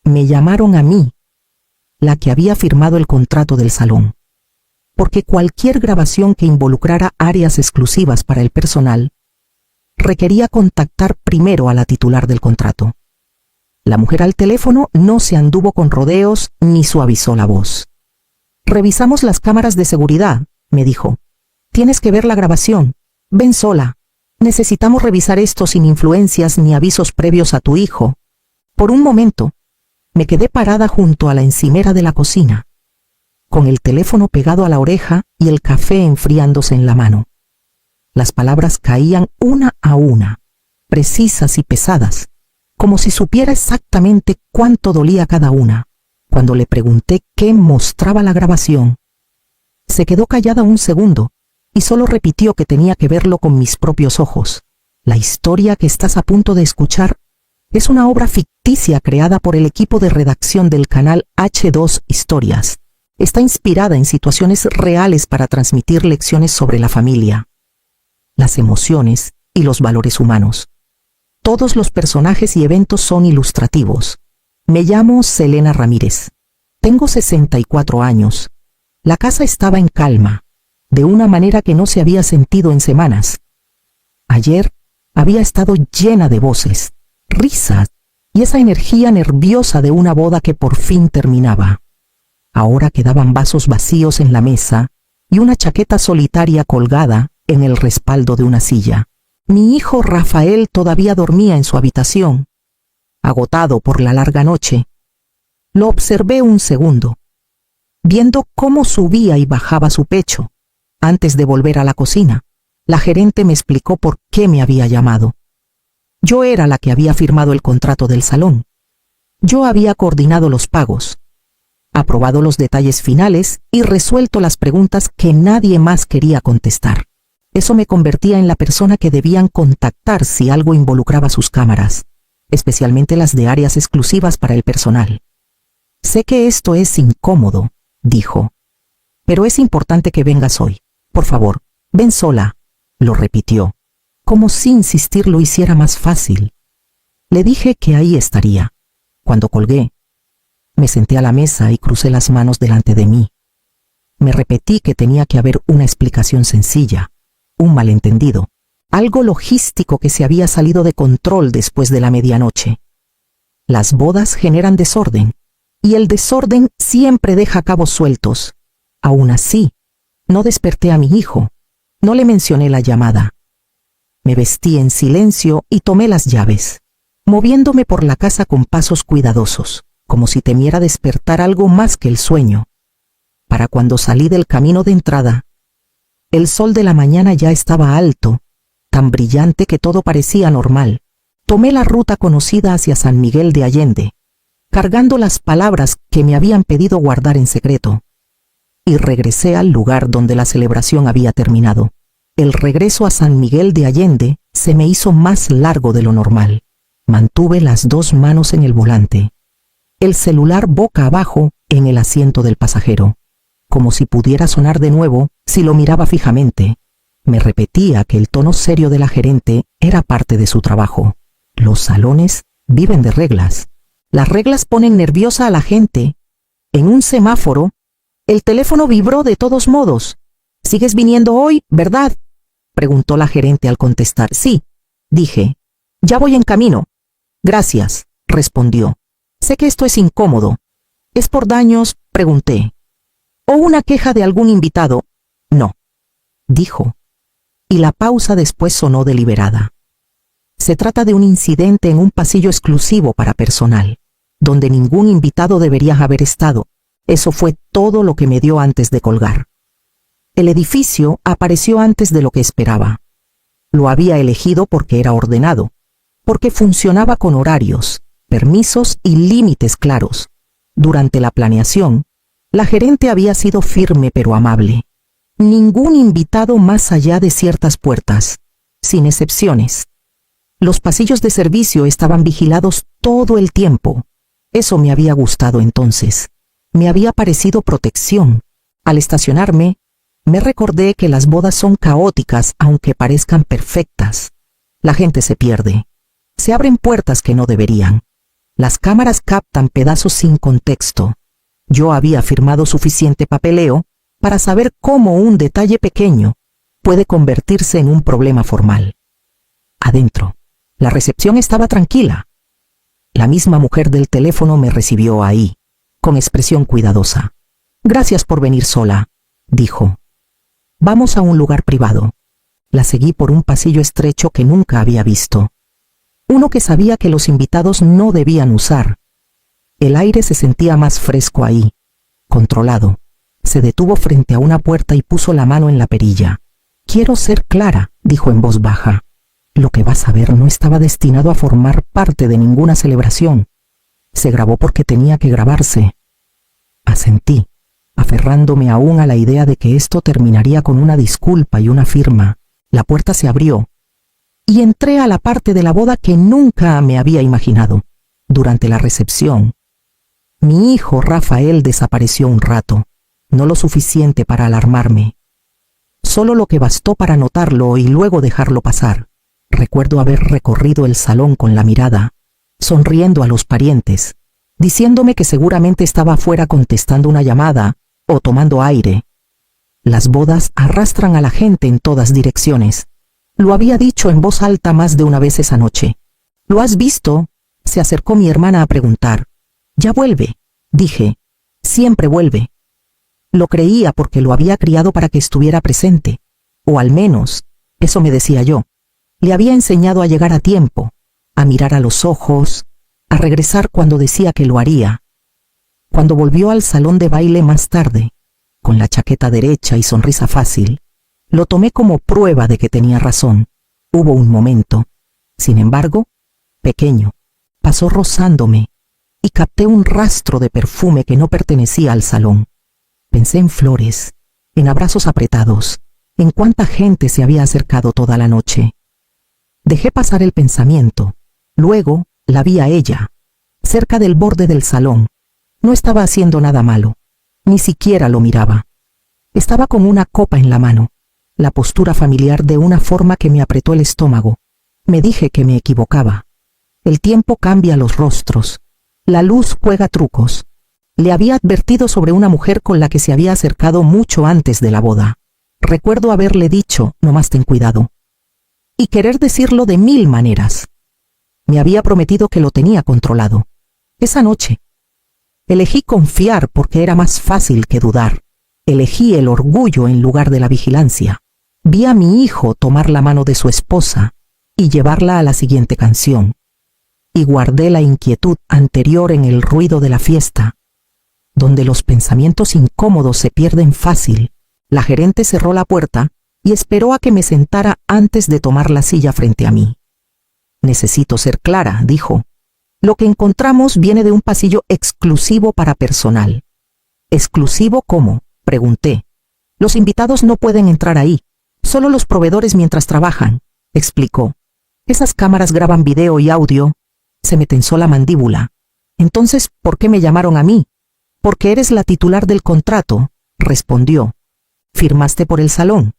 me llamaron a mí, la que había firmado el contrato del salón, porque cualquier grabación que involucrara áreas exclusivas para el personal requería contactar primero a la titular del contrato. La mujer al teléfono no se anduvo con rodeos ni suavizó la voz. «Revisamos las cámaras de seguridad», me dijo. «Tienes que ver la grabación. Ven sola. Necesitamos revisar esto sin influencias ni avisos previos a tu hijo». Por un momento, me quedé parada junto a la encimera de la cocina, con el teléfono pegado a la oreja y el café enfriándose en la mano. Las palabras caían una a una, precisas y pesadas, como si supiera exactamente cuánto dolía cada una. Cuando le pregunté qué mostraba la grabación, se quedó callada un segundo y solo repitió que tenía que verlo con mis propios ojos. La historia que estás a punto de escuchar es una obra ficticia creada por el equipo de redacción del canal H2 Historias. Está inspirada en situaciones reales para transmitir lecciones sobre la familia, las emociones y los valores humanos. Todos los personajes y eventos son ilustrativos. Me llamo Selena Ramírez. Tengo 64 años. La casa estaba en calma, de una manera que no se había sentido en semanas. Ayer había estado llena de voces, risas y esa energía nerviosa de una boda que por fin terminaba. Ahora quedaban vasos vacíos en la mesa y una chaqueta solitaria colgada en el respaldo de una silla. Mi hijo Rafael todavía dormía en su habitación, agotado por la larga noche. Lo observé un segundo, viendo cómo subía y bajaba su pecho. Antes de volver a la cocina, la gerente me explicó por qué me había llamado. Yo era la que había firmado el contrato del salón. Yo había coordinado los pagos, aprobado los detalles finales y resuelto las preguntas que nadie más quería contestar. Eso me convertía en la persona que debían contactar si algo involucraba sus cámaras, especialmente las de áreas exclusivas para el personal. «Sé que esto es incómodo», dijo, «pero es importante que vengas hoy. Por favor, ven sola», lo repitió, como si insistir lo hiciera más fácil. Le dije que ahí estaría. Cuando colgué, me senté a la mesa y crucé las manos delante de mí. Me repetí que tenía que haber una explicación sencilla, un malentendido, algo logístico que se había salido de control después de la medianoche. Las bodas generan desorden, y el desorden siempre deja cabos sueltos. Aún así, no desperté a mi hijo, no le mencioné la llamada. Me vestí en silencio y tomé las llaves, moviéndome por la casa con pasos cuidadosos, como si temiera despertar algo más que el sueño. Para cuando salí del camino de entrada, el sol de la mañana ya estaba alto, tan brillante que todo parecía normal. Tomé la ruta conocida hacia San Miguel de Allende, cargando las palabras que me habían pedido guardar en secreto, y regresé al lugar donde la celebración había terminado. El regreso a San Miguel de Allende se me hizo más largo de lo normal. Mantuve las dos manos en el volante, el celular boca abajo en el asiento del pasajero, como si pudiera sonar de nuevo si lo miraba fijamente. Me repetía que el tono serio de la gerente era parte de su trabajo. Los salones viven de reglas. Las reglas ponen nerviosa a la gente. En un semáforo, el teléfono vibró de todos modos. «¿Sigues viniendo hoy, verdad?», preguntó la gerente al contestar. «Sí», dije. «Ya voy en camino». «Gracias», respondió. «Sé que esto es incómodo». «¿Es por daños?», pregunté. «¿O una queja de algún invitado?». «No», dijo. Y la pausa después sonó deliberada. «Se trata de un incidente en un pasillo exclusivo para personal, donde ningún invitado debería haber estado. Eso fue todo lo que me dio antes de colgar». El edificio apareció antes de lo que esperaba. Lo había elegido porque era ordenado, porque funcionaba con horarios, permisos y límites claros. Durante la planeación, la gerente había sido firme pero amable. Ningún invitado más allá de ciertas puertas, sin excepciones. Los pasillos de servicio estaban vigilados todo el tiempo. Eso me había gustado entonces. Me había parecido protección. Al estacionarme, me recordé que las bodas son caóticas aunque parezcan perfectas. La gente se pierde. Se abren puertas que no deberían. Las cámaras captan pedazos sin contexto. Yo había firmado suficiente papeleo para saber cómo un detalle pequeño puede convertirse en un problema formal. Adentro, la recepción estaba tranquila. La misma mujer del teléfono me recibió ahí, con expresión cuidadosa. «Gracias por venir sola», dijo. «Vamos a un lugar privado». La seguí por un pasillo estrecho que nunca había visto. Uno que sabía que los invitados no debían usar. El aire se sentía más fresco ahí, controlado. Se detuvo frente a una puerta y puso la mano en la perilla. «Quiero ser clara», dijo en voz baja. «Lo que vas a ver no estaba destinado a formar parte de ninguna celebración. Se grabó porque tenía que grabarse». Asentí, aferrándome aún a la idea de que esto terminaría con una disculpa y una firma. La puerta se abrió y entré a la parte de la boda que nunca me había imaginado. Durante la recepción, mi hijo Rafael desapareció un rato, no lo suficiente para alarmarme, solo lo que bastó para notarlo y luego dejarlo pasar. Recuerdo haber recorrido el salón con la mirada, sonriendo a los parientes, diciéndome que seguramente estaba afuera contestando una llamada o tomando aire. Las bodas arrastran a la gente en todas direcciones. Lo había dicho en voz alta más de una vez esa noche. «¿Lo has visto?», se acercó mi hermana a preguntar. «Ya vuelve», dije. «Siempre vuelve». Lo creía porque lo había criado para que estuviera presente. O al menos, eso me decía yo. Le había enseñado a llegar a tiempo, a mirar a los ojos, a regresar cuando decía que lo haría. Cuando volvió al salón de baile más tarde, con la chaqueta derecha y sonrisa fácil, lo tomé como prueba de que tenía razón. Hubo un momento, sin embargo, pequeño, pasó rozándome y capté un rastro de perfume que no pertenecía al salón. Pensé en flores, en abrazos apretados, en cuánta gente se había acercado toda la noche. Dejé pasar el pensamiento. Luego la vi a ella, cerca del borde del salón. No estaba haciendo nada malo. Ni siquiera lo miraba. Estaba con una copa en la mano, la postura familiar de una forma que me apretó el estómago. Me dije que me equivocaba. El tiempo cambia los rostros. La luz juega trucos. Le había advertido sobre una mujer con la que se había acercado mucho antes de la boda. Recuerdo haberle dicho, «No más ten cuidado», y querer decirlo de 1000 maneras. Me había prometido que lo tenía controlado. Esa noche, elegí confiar porque era más fácil que dudar. Elegí el orgullo en lugar de la vigilancia. Vi a mi hijo tomar la mano de su esposa y llevarla a la siguiente canción. Y guardé la inquietud anterior en el ruido de la fiesta, donde los pensamientos incómodos se pierden fácil. La gerente cerró la puerta y esperó a que me sentara antes de tomar la silla frente a mí. «Necesito ser clara», dijo. «Lo que encontramos viene de un pasillo exclusivo para personal». «¿Exclusivo cómo?», pregunté. «Los invitados no pueden entrar ahí, solo los proveedores mientras trabajan», explicó. «Esas cámaras graban video y audio». Se me tensó la mandíbula. «Entonces, ¿por qué me llamaron a mí?». «Porque eres la titular del contrato», respondió. «Firmaste por el salón.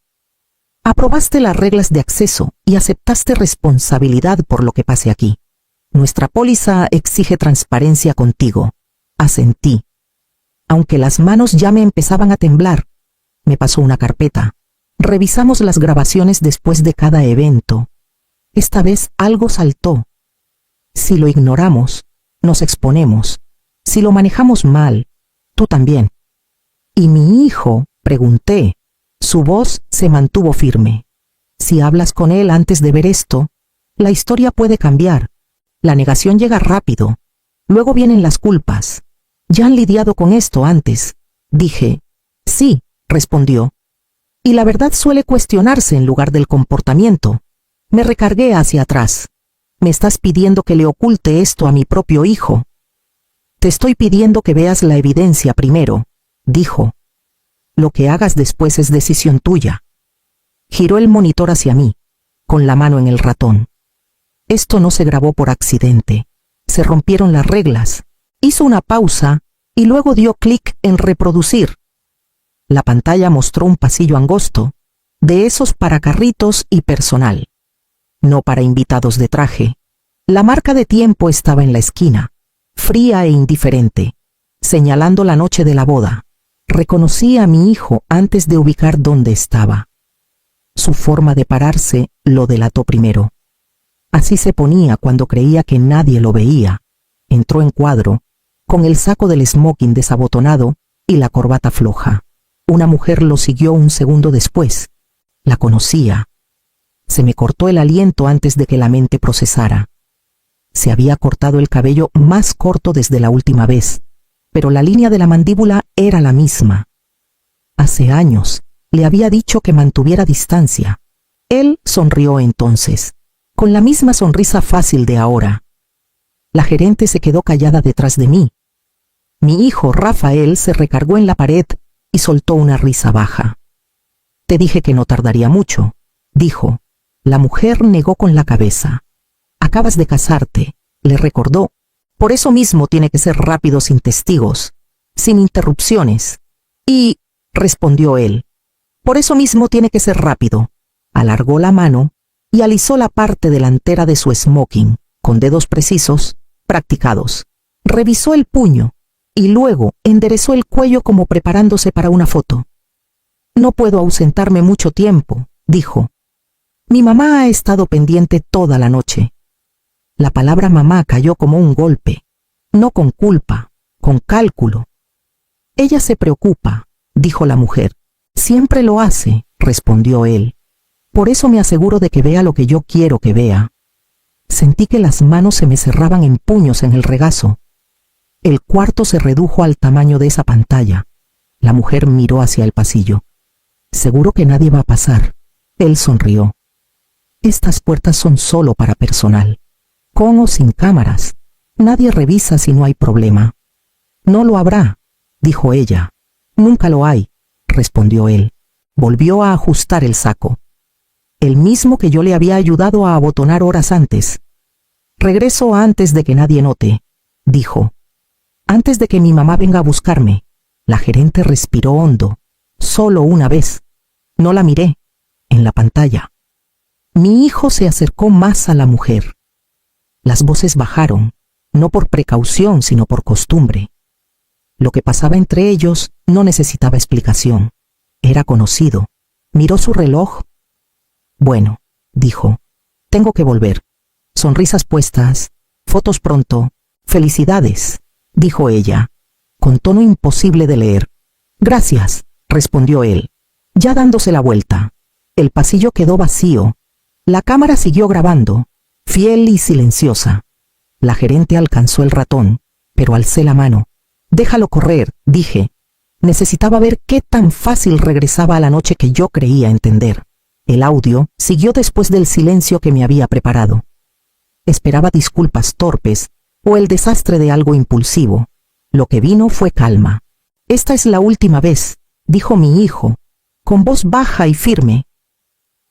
Aprobaste las reglas de acceso y aceptaste responsabilidad por lo que pase aquí. Nuestra póliza exige transparencia contigo». Asentí. Aunque las manos ya me empezaban a temblar, me pasó una carpeta. Revisamos las grabaciones después de cada evento. Esta vez algo saltó. Si lo ignoramos, nos exponemos. Si lo manejamos mal, tú también. ¿Y mi hijo?, pregunté. Su voz se mantuvo firme. Si hablas con él antes de ver esto, la historia puede cambiar. La negación llega rápido. Luego vienen las culpas. Ya han lidiado con esto antes. Dije. Sí, respondió. Y la verdad suele cuestionarse en lugar del comportamiento. Me recargué hacia atrás. ¿Me estás pidiendo que le oculte esto a mi propio hijo? Te estoy pidiendo que veas la evidencia primero, dijo. Lo que hagas después es decisión tuya. Giró el monitor hacia mí, con la mano en el ratón. Esto no se grabó por accidente. Se rompieron las reglas. Hizo una pausa y luego dio clic en reproducir. La pantalla mostró un pasillo angosto, de esos para carritos y personal. No para invitados de traje. La marca de tiempo estaba en la esquina. fría e indiferente, señalando la noche de la boda. Reconocí a mi hijo antes de ubicar dónde estaba. Su forma de pararse lo delató primero. Así se ponía cuando creía que nadie lo veía. Entró en cuadro, con el saco del smoking desabotonado y la corbata floja. Una mujer lo siguió un segundo después. La conocía. Se me cortó el aliento antes de que la mente procesara. Se había cortado el cabello más corto desde la última vez, pero la línea de la mandíbula era la misma. Hace años le había dicho que mantuviera distancia. Él sonrió entonces, con la misma sonrisa fácil de ahora. La gerente se quedó callada detrás de mí. Mi hijo Rafael se recargó en la pared y soltó una risa baja. Te dije que no tardaría mucho, dijo. La mujer negó con la cabeza. Acabas de casarte, le recordó. Por eso mismo tiene que ser rápido sin testigos, sin interrupciones. Y, respondió él, por eso mismo tiene que ser rápido. Alargó la mano y alisó la parte delantera de su smoking, con dedos precisos, practicados. Revisó el puño y luego enderezó el cuello como preparándose para una foto. No puedo ausentarme mucho tiempo, dijo. Mi mamá ha estado pendiente toda la noche. La palabra mamá cayó como un golpe, no con culpa, con cálculo. Ella se preocupa, dijo la mujer. Siempre lo hace, respondió él. Por eso me aseguro de que vea lo que yo quiero que vea. Sentí que las manos se me cerraban en puños en el regazo. El cuarto se redujo al tamaño de esa pantalla. La mujer miró hacia el pasillo. Seguro que nadie va a pasar. Él sonrió. Estas puertas son solo para personal. Con o sin cámaras. Nadie revisa si no hay problema. No lo habrá, dijo ella. Nunca lo hay, respondió él. Volvió a ajustar el saco. El mismo que yo le había ayudado a abotonar horas antes. Regreso antes de que nadie note, dijo. Antes de que mi mamá venga a buscarme. La gerente respiró hondo. Solo una vez. No la miré. En la pantalla. Mi hijo se acercó más a la mujer. Las voces bajaron, no por precaución, sino por costumbre. Lo que pasaba entre ellos no necesitaba explicación. Era conocido. Miró su reloj. Bueno, dijo, tengo que volver. Sonrisas puestas, fotos pronto, felicidades, dijo ella, con tono imposible de leer. Gracias, respondió él, ya dándose la vuelta. El pasillo quedó vacío. La cámara siguió grabando, fiel y silenciosa. La gerente alcanzó el ratón, pero alcé la mano. Déjalo correr, dije. Necesitaba ver qué tan fácil regresaba a la noche que yo creía entender. El audio siguió después del silencio que me había preparado. Esperaba disculpas torpes o el desastre de algo impulsivo. Lo que vino fue calma. Esta es la última vez, dijo mi hijo, con voz baja y firme.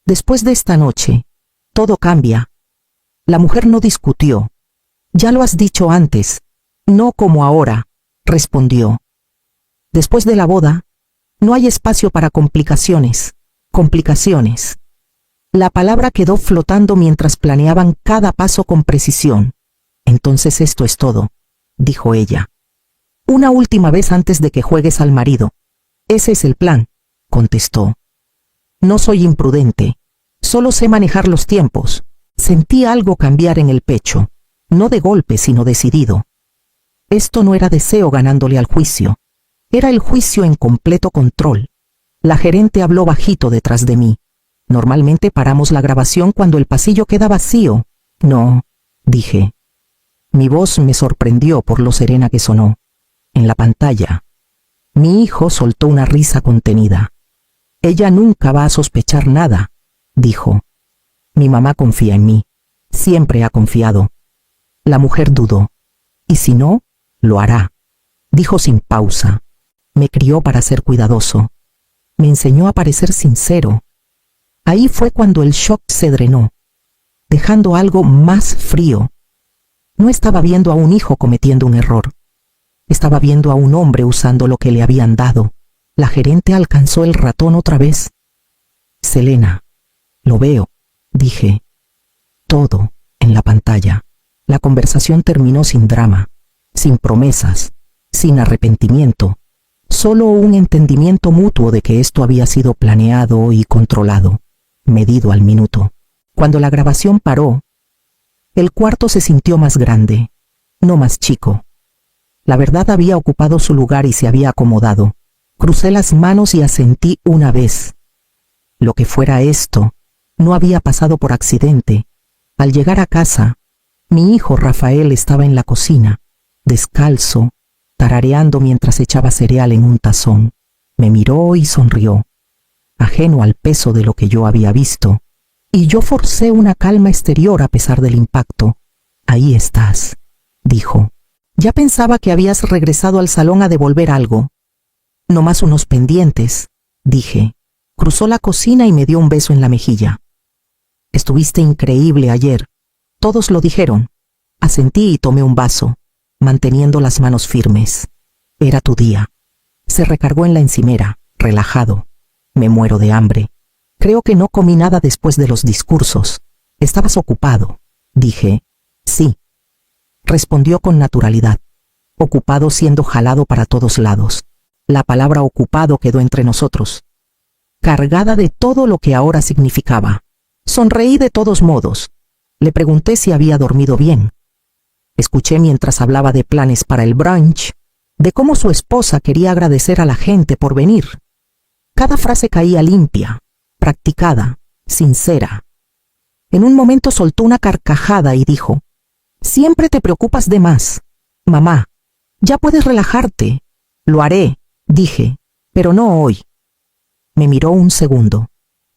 Después de esta noche, todo cambia. La mujer no discutió. Ya lo has dicho antes, no como ahora, respondió. Después de la boda, no hay espacio para complicaciones. Complicaciones. La palabra quedó flotando mientras planeaban cada paso con precisión. Entonces esto es todo, dijo ella. Una última vez antes de que juegues al marido. Ese es el plan, contestó. No soy imprudente, solo sé manejar los tiempos. Sentí algo cambiar en el pecho, no de golpe sino decidido. Esto no era deseo ganándole al juicio, era el juicio en completo control. La gerente habló bajito detrás de mí. Normalmente paramos la grabación cuando el pasillo queda vacío. No, dije. Mi voz me sorprendió por lo serena que sonó. En la pantalla. Mi hijo soltó una risa contenida. Ella nunca va a sospechar nada, dijo. Mi mamá confía en mí. Siempre ha confiado. La mujer dudó. Y si no, lo hará, dijo sin pausa. Me crió para ser cuidadoso. Me enseñó a parecer sincero. Ahí fue cuando el shock se drenó, dejando algo más frío. No estaba viendo a un hijo cometiendo un error. Estaba viendo a un hombre usando lo que le habían dado. La gerente alcanzó el ratón otra vez. Selena, lo veo, dije. Todo en la pantalla. La conversación terminó sin drama. sin promesas, sin arrepentimiento, solo un entendimiento mutuo de que esto había sido planeado y controlado, medido al minuto. Cuando la grabación paró, el cuarto se sintió más grande, no más chico. La verdad había ocupado su lugar y se había acomodado. Crucé las manos y asentí una vez. Lo que fuera esto, no había pasado por accidente. Al llegar a casa, mi hijo Rafael estaba en la cocina, descalzo, tarareando mientras echaba cereal en un tazón. Me miró y sonrió, ajeno al peso de lo que yo había visto, y yo forcé una calma exterior a pesar del impacto. «Ahí estás», dijo. «Ya pensaba que habías regresado al salón a devolver algo». «No más unos pendientes», dije. Cruzó la cocina y me dio un beso en la mejilla. «Estuviste increíble ayer. Todos lo dijeron». Asentí y tomé un vaso, manteniendo las manos firmes. «Era tu día». Se recargó en la encimera, relajado. «Me muero de hambre. Creo que no comí nada después de los discursos». «¿Estabas ocupado?», dije. «Sí», respondió con naturalidad. «Ocupado siendo jalado para todos lados». La palabra ocupado quedó entre nosotros, cargada de todo lo que ahora significaba. Sonreí de todos modos. Le pregunté si había dormido bien. Escuché mientras hablaba de planes para el brunch, de cómo su esposa quería agradecer a la gente por venir. Cada frase caía limpia, practicada, sincera. En un momento soltó una carcajada y dijo: «Siempre te preocupas de más. Mamá, ya puedes relajarte». «Lo haré», dije, «pero no hoy». Me miró un segundo.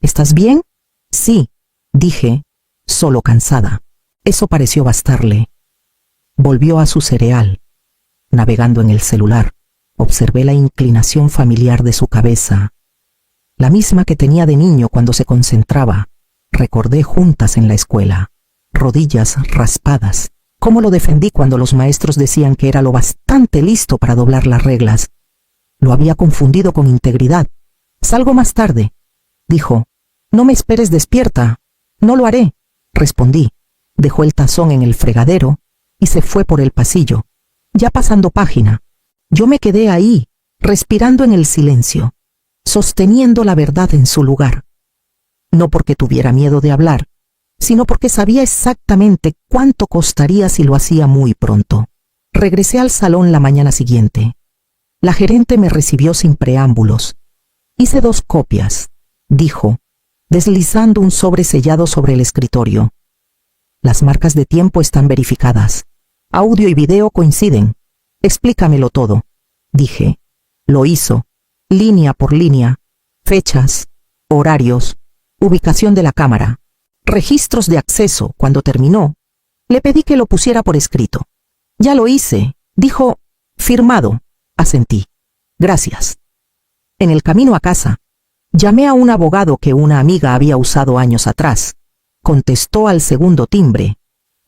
«¿Estás bien?» «Sí», dije, solo cansada. Eso pareció bastarle. Volvió a su cereal. Navegando en el celular, observé la inclinación familiar de su cabeza, la misma que tenía de niño cuando se concentraba. Recordé juntas en la escuela, rodillas raspadas, cómo lo defendí cuando los maestros decían que era lo bastante listo para doblar las reglas. Lo había confundido con integridad. «Salgo más tarde», dijo. «No me esperes despierta». «No lo haré», respondí. Dejó el tazón en el fregadero y se fue por el pasillo, ya pasando página. Yo me quedé ahí, respirando en el silencio, sosteniendo la verdad en su lugar. No porque tuviera miedo de hablar, sino porque sabía exactamente cuánto costaría si lo hacía muy pronto. Regresé al salón la mañana siguiente. La gerente me recibió sin preámbulos. «Hice 2 copias», dijo, deslizando un sobre sellado sobre el escritorio. «Las marcas de tiempo están verificadas. Audio y video coinciden. Explícamelo todo», dije. Lo hizo, línea por línea, fechas, horarios, ubicación de la cámara, registros de acceso. Cuando terminó, le pedí que lo pusiera por escrito. «Ya lo hice», dijo. «Firmado», asentí. «Gracias». En el camino a casa, llamé a un abogado que una amiga había usado años atrás. Contestó al segundo timbre.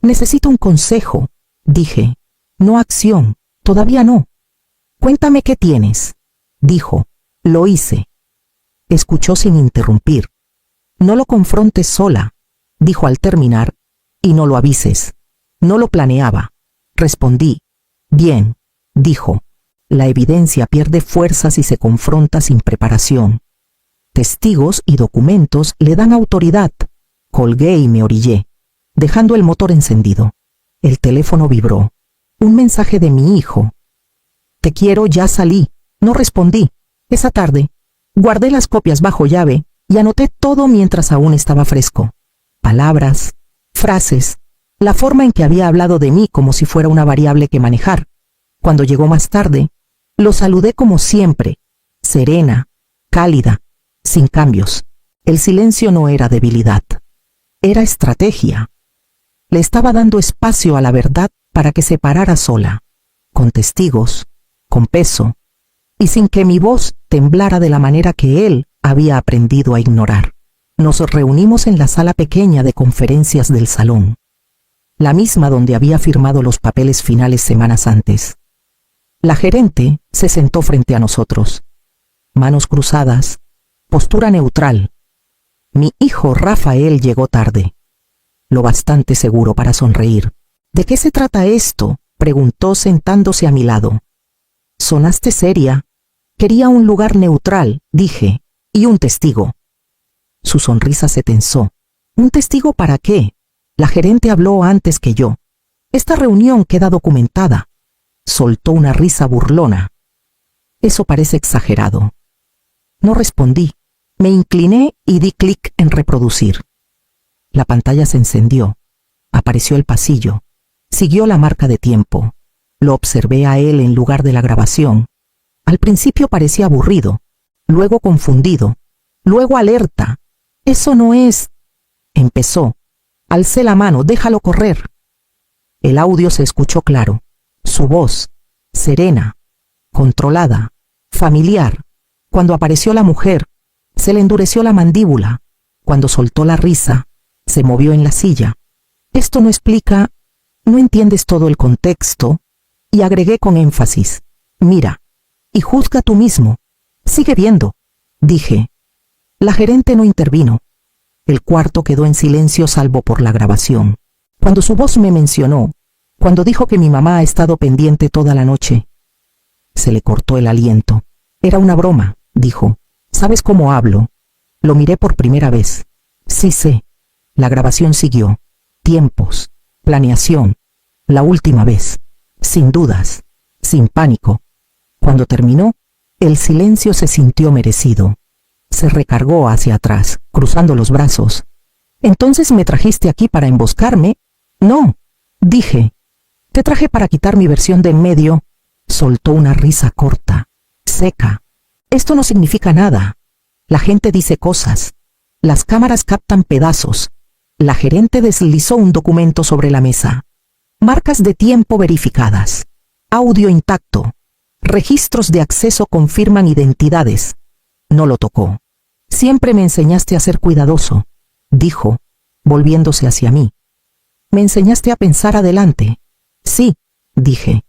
«Necesito un consejo», dije. «No acción, todavía no». «Cuéntame qué tienes», dijo. Lo hice. Escuchó sin interrumpir. «No lo confrontes sola», dijo al terminar, «y no lo avises». «No lo planeaba», respondí. «Bien», dijo. «La evidencia pierde fuerza si se confronta sin preparación. Testigos y documentos le dan autoridad». Colgué y me orillé, dejando el motor encendido. El teléfono vibró. Un mensaje de mi hijo. «Te quiero, ya salí». No respondí. Esa tarde, guardé las copias bajo llave y anoté todo mientras aún estaba fresco. Palabras, frases, la forma en que había hablado de mí como si fuera una variable que manejar. Cuando llegó más tarde, lo saludé como siempre, serena, cálida, sin cambios. El silencio no era debilidad, era estrategia. Le estaba dando espacio a la verdad para que se parara sola, con testigos, con peso, y sin que mi voz temblara de la manera que él había aprendido a ignorar. Nos reunimos en la sala pequeña de conferencias del salón, la misma donde había firmado los papeles finales semanas antes. La gerente se sentó frente a nosotros, manos cruzadas, postura neutral. Mi hijo Rafael llegó tarde, lo bastante seguro para sonreír. «¿De qué se trata esto?», preguntó sentándose a mi lado. Sonaste seria. Quería un lugar neutral, dije, y un testigo. Su sonrisa se tensó. ¿Un testigo para qué? La gerente habló antes que yo. Esta reunión queda documentada. Soltó una risa burlona. Eso parece exagerado. No respondí. Me incliné y di clic en reproducir. La pantalla se encendió. Apareció el pasillo. Siguió la marca de tiempo. Lo observé a él en lugar de la grabación. Al principio parecía aburrido, luego confundido, luego alerta. Eso no es... Empezó. Alcé la mano, déjalo correr. El audio se escuchó claro. Su voz, serena, controlada, familiar. Cuando apareció la mujer, se le endureció la mandíbula. Cuando soltó la risa, se movió en la silla. Esto no explica... No entiendes todo el contexto. Y agregué con énfasis. Mira, y juzga tú mismo. Sigue viendo, dije. La gerente no intervino. El cuarto quedó en silencio salvo por la grabación. Cuando su voz me mencionó, cuando dijo que mi mamá ha estado pendiente toda la noche, se le cortó el aliento. Era una broma, dijo. ¿Sabes cómo hablo? Lo miré por primera vez. Sí sé. La grabación siguió. Tiempos, planeación. La última vez. Sin dudas, sin pánico. Cuando terminó, el silencio se sintió merecido. Se recargó hacia atrás, cruzando los brazos. ¿Entonces me trajiste aquí para emboscarme? No, dije. Te traje para quitar mi versión de en medio. Soltó una risa corta, seca. Esto no significa nada. La gente dice cosas. Las cámaras captan pedazos. La gerente deslizó un documento sobre la mesa. Marcas de tiempo verificadas. Audio intacto. Registros de acceso confirman identidades. No lo tocó. Siempre me enseñaste a ser cuidadoso, dijo, volviéndose hacia mí. Me enseñaste a pensar adelante. Sí, dije.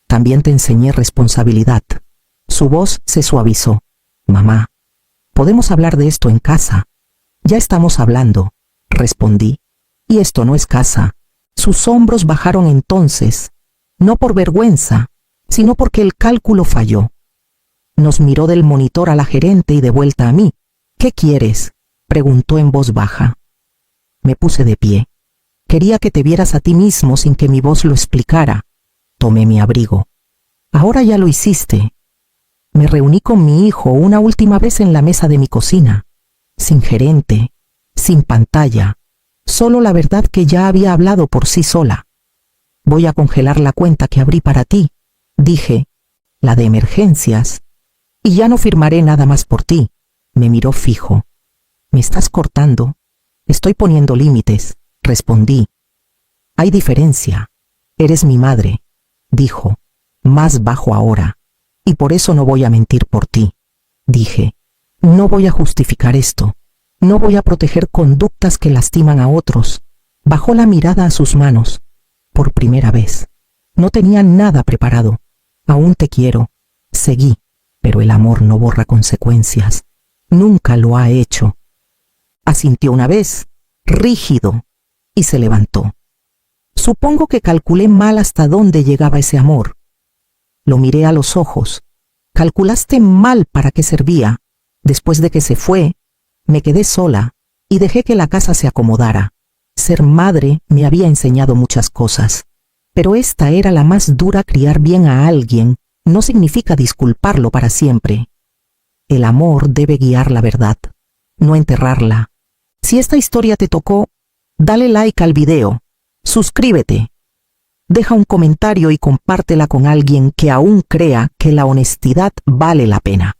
También te enseñé responsabilidad. Su voz se suavizó. Mamá, podemos hablar de esto en casa. Ya estamos hablando, respondí. Y esto no es casa. Sus hombros bajaron entonces, no por vergüenza, sino porque el cálculo falló. Nos miró del monitor a la gerente y de vuelta a mí. ¿Qué quieres?, preguntó en voz baja. Me puse de pie. Quería que te vieras a ti mismo sin que mi voz lo explicara. Tomé mi abrigo. Ahora ya lo hiciste. Me reuní con mi hijo una última vez en la mesa de mi cocina, sin gerente, sin pantalla. Solo la verdad que ya había hablado por sí sola. Voy a congelar la cuenta que abrí para ti, dije, la de emergencias, y ya no firmaré nada más por ti. Me miró fijo. ¿Me estás cortando? Estoy poniendo límites, respondí. Hay diferencia. Eres mi madre, dijo, más bajo ahora, y por eso no voy a mentir por ti, dije. No voy a justificar esto. No voy a proteger conductas que lastiman a otros. Bajó la mirada a sus manos. Por primera vez. No tenía nada preparado. Aún te quiero. Seguí. Pero el amor no borra consecuencias. Nunca lo ha hecho. Asintió una vez, rígido, y se levantó. Supongo que calculé mal hasta dónde llegaba ese amor. Lo miré a los ojos. Calculaste mal para qué servía. Después de que se fue, me quedé sola y dejé que la casa se acomodara. Ser madre me había enseñado muchas cosas, pero esta era la más dura. Criar bien a alguien no significa disculparlo para siempre. El amor debe guiar la verdad, no enterrarla. Si esta historia te tocó, dale like al video, suscríbete, deja un comentario y compártela con alguien que aún crea que la honestidad vale la pena.